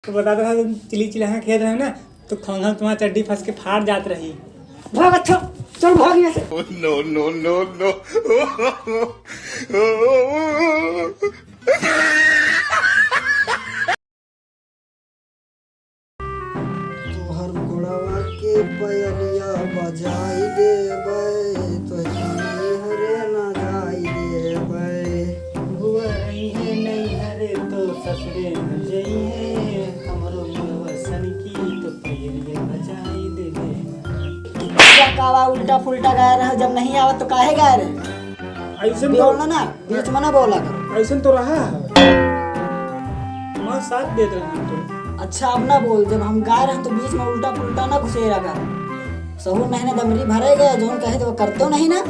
तो बताता था तुम चिली चिल्लाना खेल रहे हो ना, तो खंघा तुम्हारा चड्डी फंस के फाड़ जात रही। भाग, अच्छा चल भाग यहाँ से। No no no no. तोहर घोड़वा के पयलिया बजाई देबै तो हरे ना जाई देबै। हुआ रही है नहीं हरे तो ससुरे न जई है, हमरो मुलवा सन की तो पयलिए बजाई देबे। क्या कावा उल्टा फुल्टा गाय रहे, जब नहीं आवत तो काहे गाय रहे? ऐसे बोलना ना, बीच में ना बोला करो। ऐसे तो रहा है, तुम्हारा साथ देते रहे तो। अच्छा अब ना बोल, जब हम गा रहे हैं तो बीच में उल्टा पुल्टा ना घुसेरा कर। सहूर महीने दमरी भरे गए, जो कहे तो वो करते नहीं ना।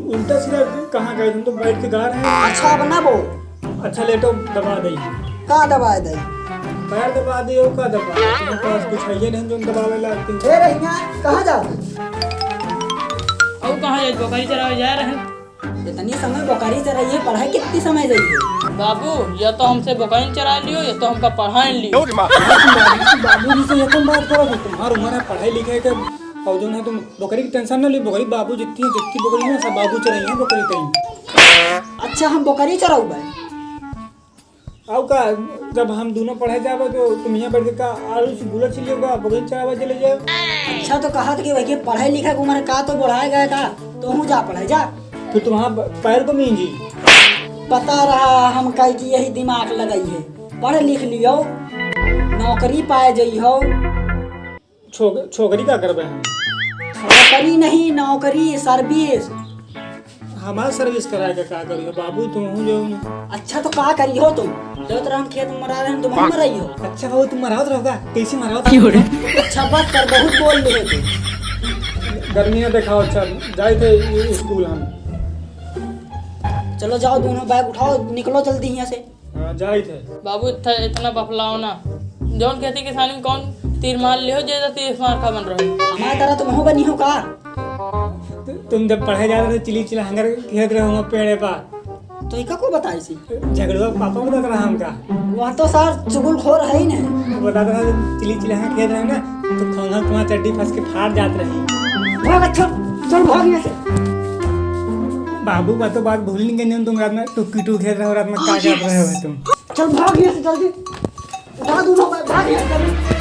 उल्टा सीधा कहाँ गए, तुम तो बैठ के गा रहे हैं। अच्छा अब ना बोल। अच्छा लेटो, दबा दई। कहाँ दबाए दे? पैर दबा दे का दबा, तुम्हारे पास कुछ है ही नहीं जो दबावे लगते। ए रहिया कहाँ जा? और कहाँ जाए? बकरी चरावे जा रहे हैं। इतनी समय बकरी चराइए, पढ़ाई कितनी समय जाइए? बाबू या तो हमसे बकरी चरा लियो या तो हमका पढ़ाई लियो। बाबू जी से ये तुम बात करो, तुम्हारा उम्र है पढ़ाई लिखाई का, और जो है तुम बकरी की टेंशन ना ली। बकरी बाबू जितनी बकरी है सब बाबू चराई है बकरी कहीं। अच्छा हम बकरी चराऊ भाई। आओ का जब हम दोनों पढ़ाई जावे तो तुम यहाँ बैठ के का आलू से बुला चलिए होगा, बकरी चरावा चले जाओ। अच्छा तो कहा कि भैया पढ़ाई लिखा की उम्र का तो बढ़ाए गया था, तो हूँ जा पढ़ाई जा। फिर तुम्हारा पैर को मींजी पता रहा हम कह की यही दिमाग लगाई है। पढ़ लिख लियो, नौकरी पाए जाइ हो। छोकरी का करबे हम? नौकरी नहीं, नौकरी सर्विस। हमारा सर्विस कराएगा का करियो बाबू, तुम हो जो। अच्छा तो का करी हो तुम? जो तो हम खेत में मरा रहे हैं, तुम हम मराई हो। अच्छा बाबू तुम मरावत रहोगा, कैसे मरावत? अच्छा बात कर, बहुत बोल रहे तुम। गर्मी में दिखाओ। अच्छा जाए थे स्कूल हम। चलो जाओ दोनों बैग उठाओ, निकलो जल्दी यहाँ से। हाँ जाए थे। बाबू इतना बफलाओ ना। जौन खेती किसानी में कौन तीर मार लियो, जैसा तीर मार का बन रहे। हमारी तरह तुम हो बनी हो का? तुम जब पढ़ाई जा रहे थे चिली चिल्ला हंगर खेत रहे होंगे पेड़े पर, तो इका को बताई सी झगड़ुआ पापा बताता रहा हमका। वहाँ तो सर चुगलखोर है ही नहीं। तो बताता था चिली चिल्ला हंगर खेत रहे ना, तो खंघा तुम्हारा चड्डी फंस के फाड़ जात रही। भाग, अच्छा चल भाग यहाँ से। बाबू बातों बात भूल नहीं गई, तुम रात में टुक्की टू खेल रहे हो, रात में क्या कर रहे हो तुम? चल भाग यहाँ से जल्दी, उठा दोनों बैग, भाग यहाँ से जल्दी।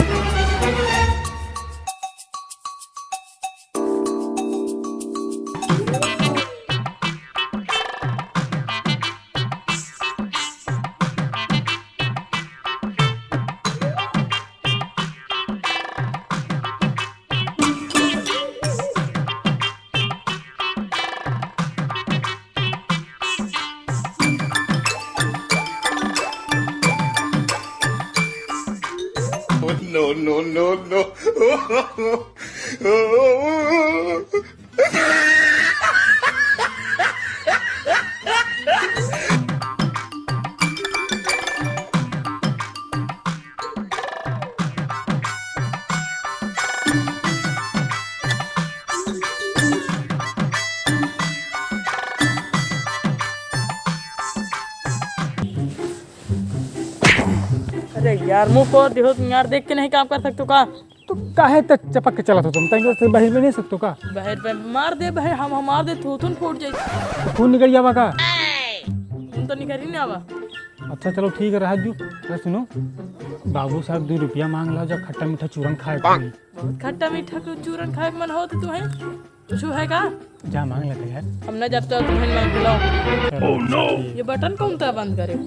No no no no. अरे यार मुँह को देखो तुम यार, देख के नहीं काम कर सकते का? तो काहे तक चपक के चला था तुम? तंग बाहर में नहीं सकते का? बहर पे मार दे, बहर हम मार दे, थूथुन फूट जाए। खून निकल जावा का? तुम तो निकल ही नहीं आवा। अच्छा चलो ठीक है राजू। अरे सुनो, बाबू साहब 2 रुपया मांग लो, जब खट्टा मीठा चूरन खाए। बहुत खट्टा मीठा चूरन खाए मन हो तो तुम्हें कुछ है का? जा मांग लेते यार। हमने जब तक तुम्हें मांग खिलाओ। ओह नो, ये बटन कौन था बंद करे?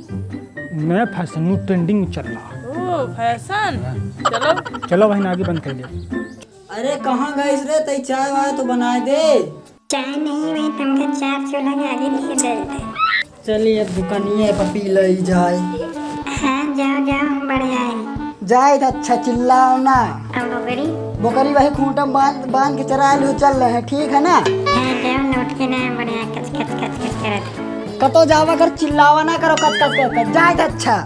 नया फैशन ट्रेंडिंग में चल रहा। ओ फैशन। चलो चलो बहन आगे बंद कर ले। अरे कहाँ गए रे? तई चाय वाय तो बनाए दे। चाय नहीं, वही पंखा चार चूल्हा के आगे लिए गए थे। चलिए अब दुकानिए पर पी लई जाए। हाँ जाओ जाओ, बढ़िया है। जाए तो अच्छा चिल्लाओ ना। अब बकरी? बकरी वही खूंटा बांध के चरा लो, चल रहे हैं, ठीक है ना? हाँ जाओ, नोट के ना बढ़िया कच कच कच कच करत। कतो जावा कर, चिल्लावा ना करो, कच कच कच। जाए तो अच्छा।